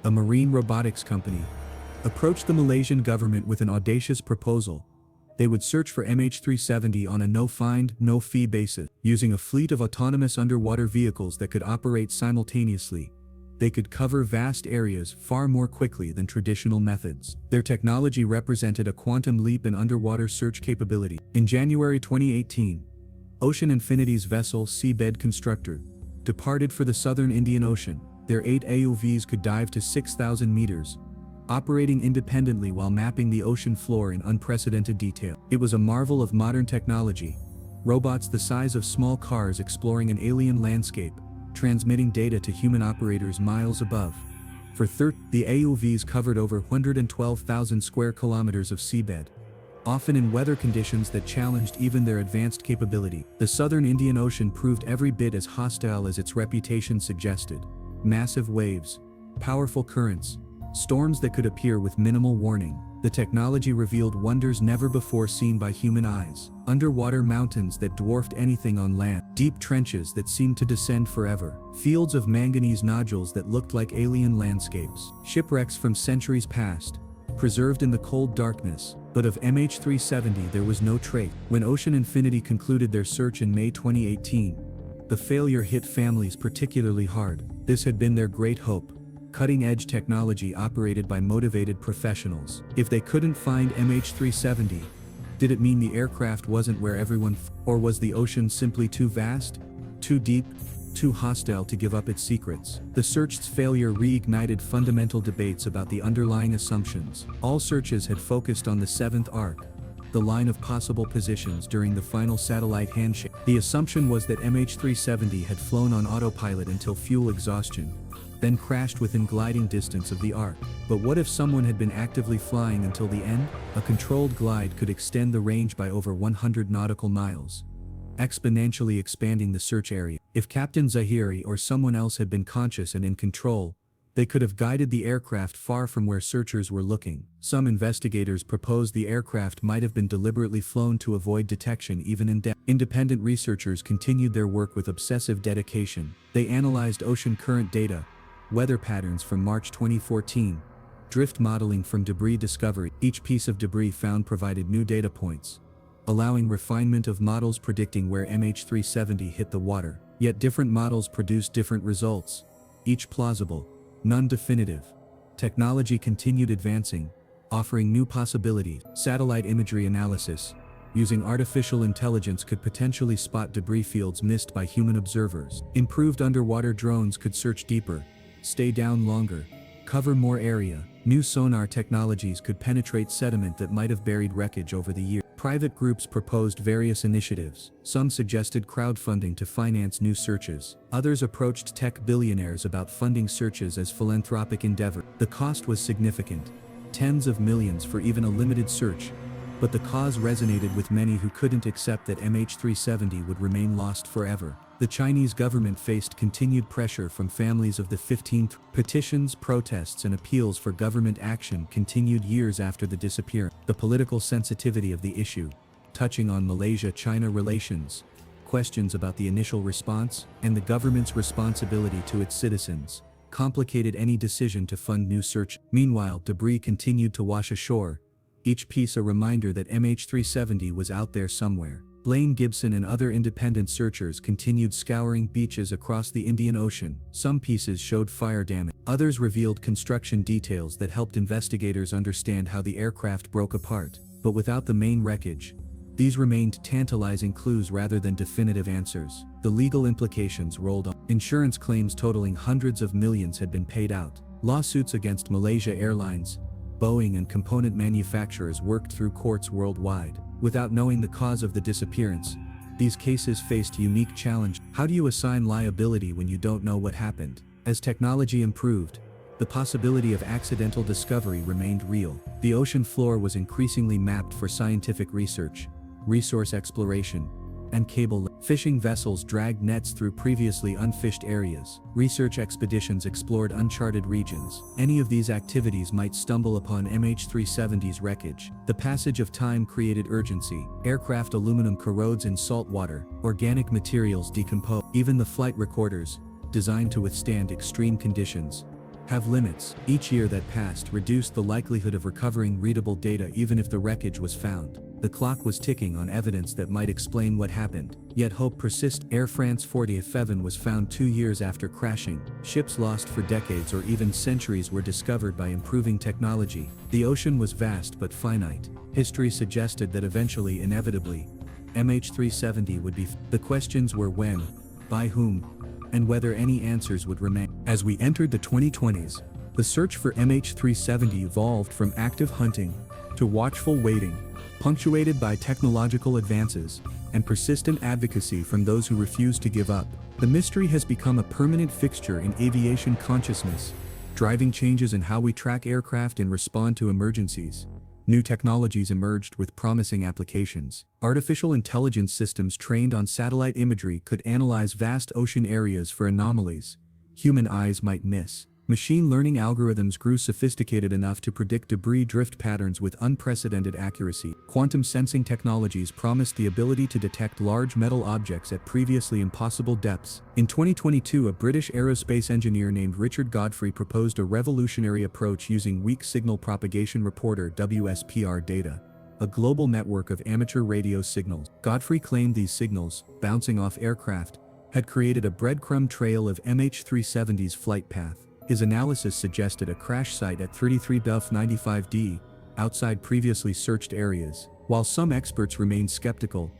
a marine robotics company, approached the Malaysian government with an audacious proposal. They would search for MH370 on a no-find, no-fee basis. Using a fleet of autonomous underwater vehicles that could operate simultaneously, they could cover vast areas far more quickly than traditional methods. Their technology represented a quantum leap in underwater search capability. In January 2018, Ocean Infinity's vessel Seabed Constructor departed for the southern Indian Ocean. Their 8 AUVs could dive to 6,000 meters, operating independently while mapping the ocean floor in unprecedented detail. It was a marvel of modern technology. Robots the size of small cars exploring an alien landscape, transmitting data to human operators miles above. For the AUVs covered over 112,000 square kilometers of seabed, often in weather conditions that challenged even their advanced capability. The southern Indian Ocean proved every bit as hostile as its reputation suggested. Massive waves, powerful currents, storms that could appear with minimal warning. The technology revealed wonders never before seen by human eyes. Underwater mountains that dwarfed anything on land. Deep trenches that seemed to descend forever. Fields of manganese nodules that looked like alien landscapes. Shipwrecks from centuries past, preserved in the cold darkness. But of MH370 there was no trace. When Ocean Infinity concluded their search in May 2018, the failure hit families particularly hard. This had been their great hope. Cutting-edge technology operated by motivated professionals. If they couldn't find MH370, did it mean the aircraft wasn't where everyone or was the ocean simply too vast, too deep, too hostile to give up its secrets? The search's failure reignited fundamental debates about the underlying assumptions. All searches had focused on the seventh arc, the line of possible positions during the final satellite handshake. The assumption was that MH370 had flown on autopilot until fuel exhaustion, then crashed within gliding distance of the arc. But what if someone had been actively flying until the end? A controlled glide could extend the range by over 100 nautical miles, exponentially expanding the search area. If Captain Zahiri or someone else had been conscious and in control, they could have guided the aircraft far from where searchers were looking. Some investigators proposed the aircraft might have been deliberately flown to avoid detection even in depth. Independent researchers continued their work with obsessive dedication. They analyzed ocean current data, weather patterns from March 2014, drift modeling from debris discovery. Each piece of debris found provided new data points, allowing refinement of models predicting where MH370 hit the water. Yet different models produced different results, each plausible, none definitive. Technology continued advancing. offering new possibilities. Satellite imagery analysis, using artificial intelligence, could potentially spot debris fields missed by human observers. Improved underwater drones could search deeper, stay down longer, cover more area. New sonar technologies could penetrate sediment that might have buried wreckage over the years. Private groups proposed various initiatives. Some suggested crowdfunding to finance new searches. Others approached tech billionaires about funding searches as philanthropic endeavor. The cost was significant, tens of millions for even a limited search, but the cause resonated with many who couldn't accept that MH370 would remain lost forever. The Chinese government faced continued pressure from families of the 15th. Petitions, protests, and appeals for government action continued years after the disappearance. The political sensitivity of the issue, touching on Malaysia-China relations, questions about the initial response, and the government's responsibility to its citizens, complicated any decision to fund new search. Meanwhile, debris continued to wash ashore, each piece a reminder that MH370 was out there somewhere. Blaine Gibson and other independent searchers continued scouring beaches across the Indian Ocean. Some pieces showed fire damage. Others revealed construction details that helped investigators understand how the aircraft broke apart. But without the main wreckage, these remained tantalizing clues rather than definitive answers. The legal implications rolled on. Insurance claims totaling hundreds of millions had been paid out. Lawsuits against Malaysia Airlines, Boeing, and component manufacturers worked through courts worldwide. Without knowing the cause of the disappearance, these cases faced unique challenges. How do you assign liability when you don't know what happened? As technology improved, the possibility of accidental discovery remained real. The ocean floor was increasingly mapped for scientific research, resource exploration, and cable. Fishing vessels dragged nets through previously unfished areas. Research expeditions explored uncharted regions. Any of these activities might stumble upon MH370's wreckage. The passage of time created urgency. Aircraft aluminum corrodes in salt water. Organic materials decompose. Even the flight recorders, designed to withstand extreme conditions, have limits. Each year that passed reduced the likelihood of recovering readable data even if the wreckage was found. The clock was ticking on evidence that might explain what happened. Yet hope persists. Air France 47 was found 2 years after crashing. Ships lost for decades or even centuries were discovered by improving technology. The ocean was vast but finite. History suggested that eventually, inevitably, MH370 would be. The questions were when, by whom, and whether any answers would remain. As we entered the 2020s, the search for MH370 evolved from active hunting to watchful waiting, punctuated by technological advances and persistent advocacy from those who refuse to give up. The mystery has become a permanent fixture in aviation consciousness, driving changes in how we track aircraft and respond to emergencies. New technologies emerged with promising applications. Artificial intelligence systems trained on satellite imagery could analyze vast ocean areas for anomalies human eyes might miss. Machine learning algorithms grew sophisticated enough to predict debris drift patterns with unprecedented accuracy. Quantum sensing technologies promised the ability to detect large metal objects at previously impossible depths. In 2022, a British aerospace engineer named Richard Godfrey proposed a revolutionary approach using weak signal propagation reporter WSPR data, a global network of amateur radio signals. Godfrey claimed these signals, bouncing off aircraft, had created a breadcrumb trail of MH370's flight path. His analysis suggested a crash site at 33 Duff 95D, outside previously searched areas. While some experts remained skeptical,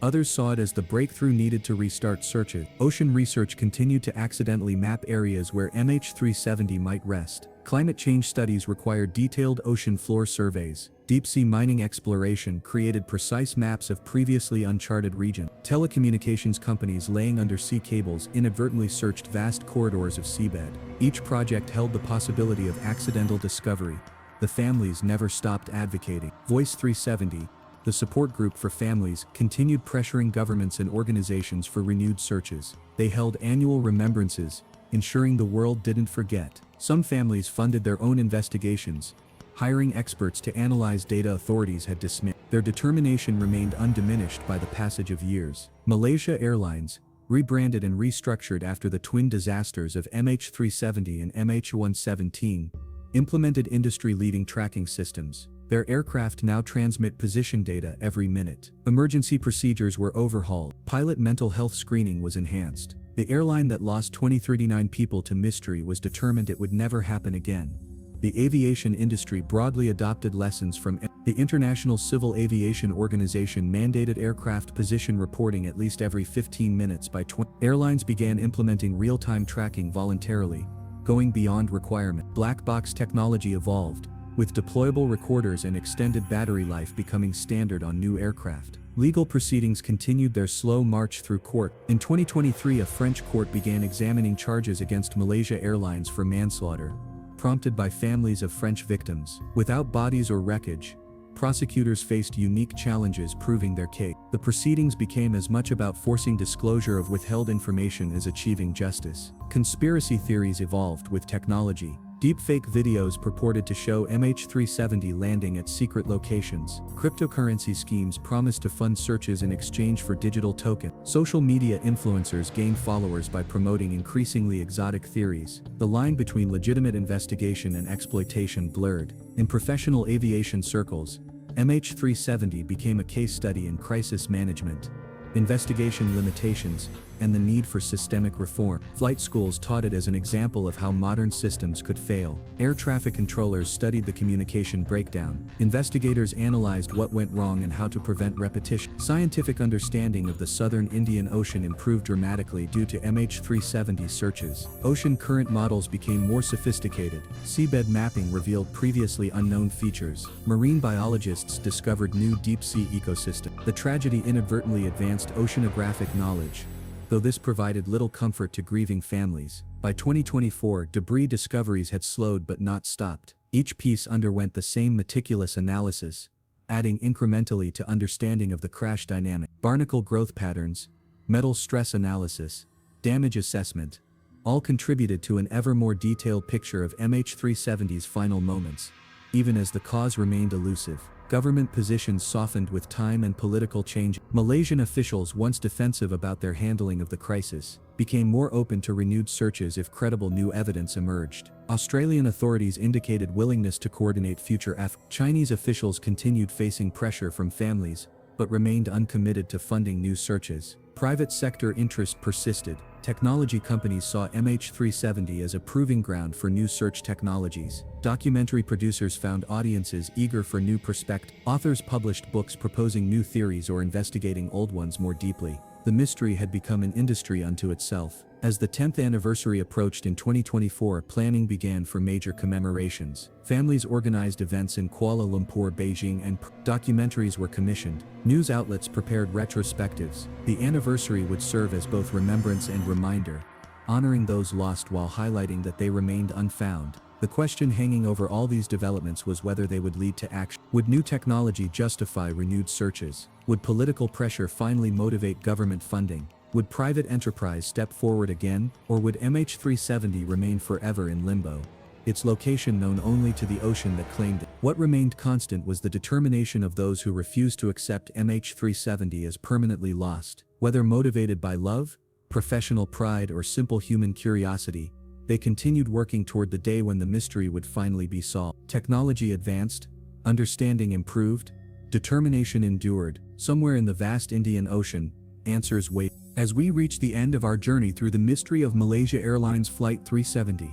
others saw it as the breakthrough needed to restart searches. Ocean research continued to accidentally map areas where MH370 might rest. Climate change studies required detailed ocean floor surveys. Deep-sea mining exploration created precise maps of previously uncharted regions. Telecommunications companies laying undersea cables inadvertently searched vast corridors of seabed. Each project held the possibility of accidental discovery. The families never stopped advocating. Voice 370, the support group for families, continued pressuring governments and organizations for renewed searches. They held annual remembrances, ensuring the world didn't forget. Some families funded their own investigations, hiring experts to analyze data authorities had dismissed. Their determination remained undiminished by the passage of years. Malaysia Airlines, rebranded and restructured after the twin disasters of MH370 and MH117, implemented industry-leading tracking systems. Their aircraft now transmit position data every minute. Emergency procedures were overhauled. Pilot mental health screening was enhanced. The airline that lost 2039 people to mystery was determined it would never happen again. The aviation industry broadly adopted lessons from the International Civil Aviation Organization mandated aircraft position reporting at least every 15 minutes by 20. Airlines began implementing real-time tracking voluntarily, going beyond requirement. Black box technology evolved, with deployable recorders and extended battery life becoming standard on new aircraft. Legal proceedings continued their slow march through court. In 2023, a French court began examining charges against Malaysia Airlines for manslaughter, prompted by families of French victims. Without bodies or wreckage, prosecutors faced unique challenges proving their case. The proceedings became as much about forcing disclosure of withheld information as achieving justice. Conspiracy theories evolved with technology. Deepfake videos purported to show MH370 landing at secret locations. Cryptocurrency schemes promised to fund searches in exchange for digital tokens. Social media influencers gained followers by promoting increasingly exotic theories. The line between legitimate investigation and exploitation blurred. In professional aviation circles, MH370 became a case study in crisis management, investigation limitations, and the need for systemic reform. Flight schools taught it as an example of how modern systems could fail. Air traffic controllers studied the communication breakdown. Investigators analyzed what went wrong and how to prevent repetition. Scientific understanding of the southern Indian Ocean improved dramatically due to MH370 searches. Ocean current models became more sophisticated. Seabed mapping revealed previously unknown features. Marine biologists discovered new deep-sea ecosystems. The tragedy inadvertently advanced oceanographic knowledge, though this provided little comfort to grieving families. By 2024, debris discoveries had slowed but not stopped. Each piece underwent the same meticulous analysis, adding incrementally to understanding of the crash dynamic. Barnacle growth patterns, metal stress analysis, damage assessment, all contributed to an ever more detailed picture of MH370's final moments, even as the cause remained elusive. Government positions softened with time and political change. Malaysian officials, once defensive about their handling of the crisis, became more open to renewed searches if credible new evidence emerged. Australian authorities indicated willingness to coordinate future efforts. Chinese officials continued facing pressure from families, but remained uncommitted to funding new searches. Private sector interest persisted. Technology companies saw MH370 as a proving ground for new search technologies. Documentary producers found audiences eager for new perspectives. Authors published books proposing new theories or investigating old ones more deeply. The mystery had become an industry unto itself. As the 10th anniversary approached in 2024, planning began for major commemorations. Families organized events in Kuala Lumpur, Beijing, and documentaries were commissioned. News outlets prepared retrospectives. The anniversary would serve as both remembrance and reminder, honoring those lost while highlighting that they remained unfound. The question hanging over all these developments was whether they would lead to action. Would new technology justify renewed searches? Would political pressure finally motivate government funding? Would private enterprise step forward again, or would MH370 remain forever in limbo, its location known only to the ocean that claimed it? What remained constant was the determination of those who refused to accept MH370 as permanently lost. Whether motivated by love, professional pride, or simple human curiosity, they continued working toward the day when the mystery would finally be solved. Technology advanced, understanding improved, determination endured. Somewhere in the vast Indian Ocean, answers wait. As we reach the end of our journey through the mystery of Malaysia Airlines Flight 370,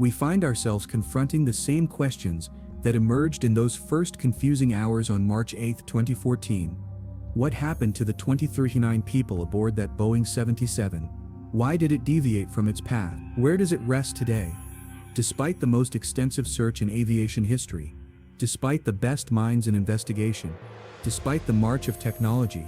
we find ourselves confronting the same questions that emerged in those first confusing hours on March 8, 2014. What happened to the 239 people aboard that Boeing 77? Why did it deviate from its path? Where does it rest today? Despite the most extensive search in aviation history, despite the best minds in investigation, despite the march of technology,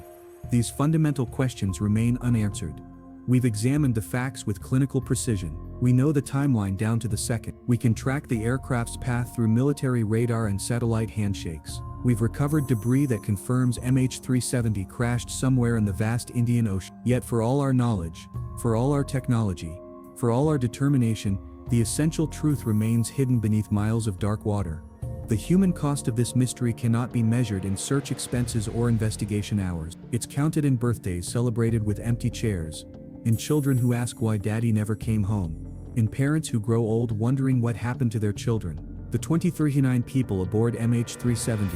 these fundamental questions remain unanswered. We've examined the facts with clinical precision. We know the timeline down to the second. We can track the aircraft's path through military radar and satellite handshakes. We've recovered debris that confirms MH370 crashed somewhere in the vast Indian Ocean. Yet for all our knowledge, for all our technology, for all our determination, the essential truth remains hidden beneath miles of dark water. The human cost of this mystery cannot be measured in search expenses or investigation hours. It's counted in birthdays celebrated with empty chairs, in children who ask why daddy never came home, in parents who grow old wondering what happened to their children. The 239 people aboard MH370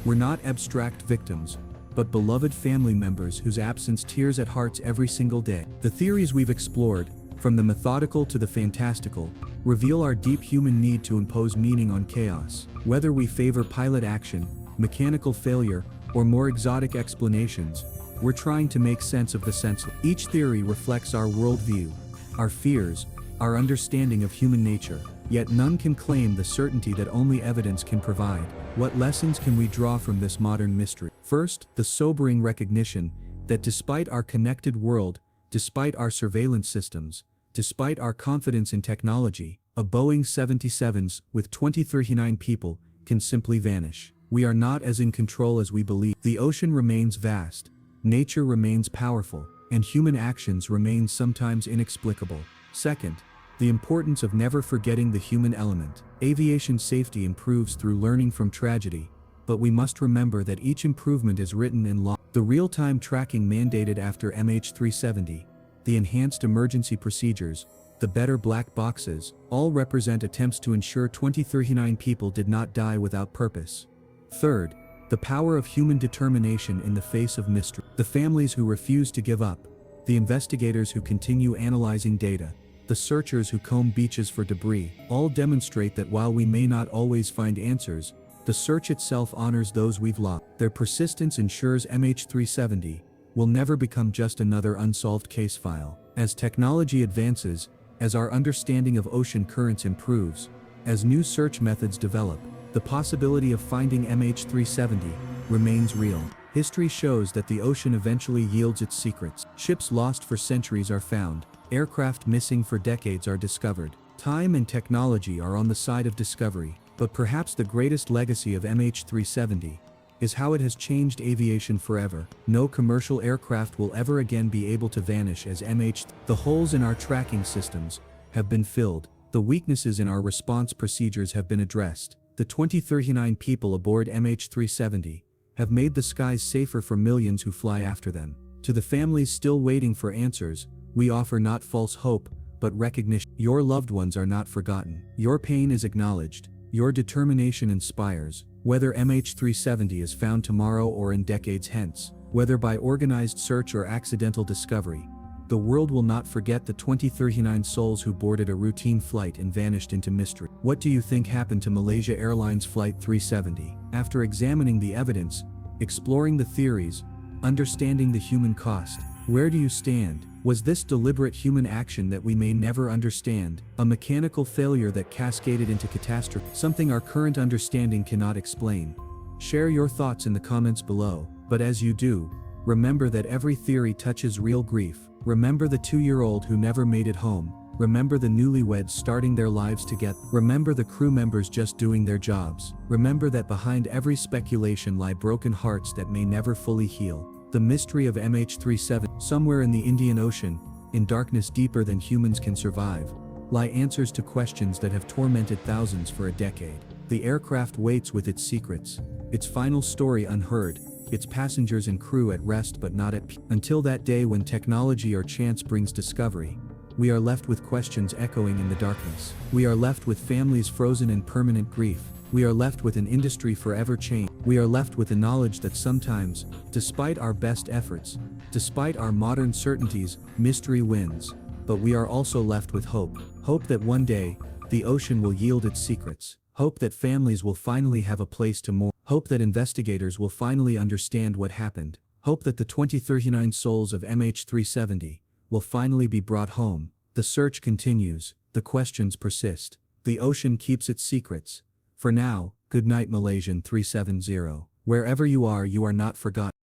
were not abstract victims, but beloved family members whose absence tears at hearts every single day. The theories we've explored, from the methodical to the fantastical, reveal our deep human need to impose meaning on chaos. Whether we favor pilot action, mechanical failure, or more exotic explanations, we're trying to make sense of the senseless. Each theory reflects our worldview, our fears, our understanding of human nature, yet none can claim the certainty that only evidence can provide. What lessons can we draw from this modern mystery? First, the sobering recognition that despite our connected world, despite our surveillance systems, despite our confidence in technology, a Boeing 777s with 2039 people can simply vanish. We are not as in control as we believe. The ocean remains vast, nature remains powerful, and human actions remain sometimes inexplicable. Second, the importance of never forgetting the human element. Aviation safety improves through learning from tragedy, but we must remember that each improvement is written in law. The real-time tracking mandated after MH370, the enhanced emergency procedures, the better black boxes, all represent attempts to ensure 2039 people did not die without purpose. Third, the power of human determination in the face of mystery. The families who refuse to give up, the investigators who continue analyzing data, the searchers who comb beaches for debris, all demonstrate that while we may not always find answers, the search itself honors those we've lost. Their persistence ensures MH370 will never become just another unsolved case file. As technology advances, as our understanding of ocean currents improves, as new search methods develop, the possibility of finding MH370 remains real. History shows that the ocean eventually yields its secrets. Ships lost for centuries are found, aircraft missing for decades are discovered. Time and technology are on the side of discovery, but perhaps the greatest legacy of MH370 is how it has changed aviation forever. No commercial aircraft will ever again be able to vanish as MH. The holes in our tracking systems have been filled, the weaknesses in our response procedures have been addressed. The 2039 people aboard MH370 have made the skies safer for millions who fly after them. To the families still waiting for answers, we offer not false hope, but recognition. Your loved ones are not forgotten. Your pain is acknowledged. Your determination inspires. Whether MH370 is found tomorrow or in decades hence, whether by organized search or accidental discovery, the world will not forget the 2039 souls who boarded a routine flight and vanished into mystery. What do you think happened to Malaysia Airlines Flight 370? After examining the evidence, exploring the theories, understanding the human cost, where do you stand? Was this deliberate human action that we may never understand, a mechanical failure that cascaded into catastrophe, something our current understanding cannot explain? Share your thoughts in the comments below, but as you do, remember that every theory touches real grief. Remember the 2-year-old who never made it home. Remember the newlyweds starting their lives together. Remember the crew members just doing their jobs. Remember that behind every speculation lie broken hearts that may never fully heal. The mystery of MH370, somewhere in the Indian Ocean, in darkness deeper than humans can survive, lie answers to questions that have tormented thousands for a decade. The aircraft waits with its secrets, its final story unheard, its passengers and crew at rest but not at peace. Until that day when technology or chance brings discovery, we are left with questions echoing in the darkness. We are left with families frozen in permanent grief. We are left with an industry forever changed. We are left with the knowledge that sometimes, despite our best efforts, despite our modern certainties, mystery wins. But we are also left with hope. Hope that one day, the ocean will yield its secrets. Hope that families will finally have a place to mourn. Hope that investigators will finally understand what happened. Hope that the 2039 souls of MH370 will finally be brought home. The search continues. The questions persist. The ocean keeps its secrets. For now, good night Malaysian 370. Wherever you are not forgotten.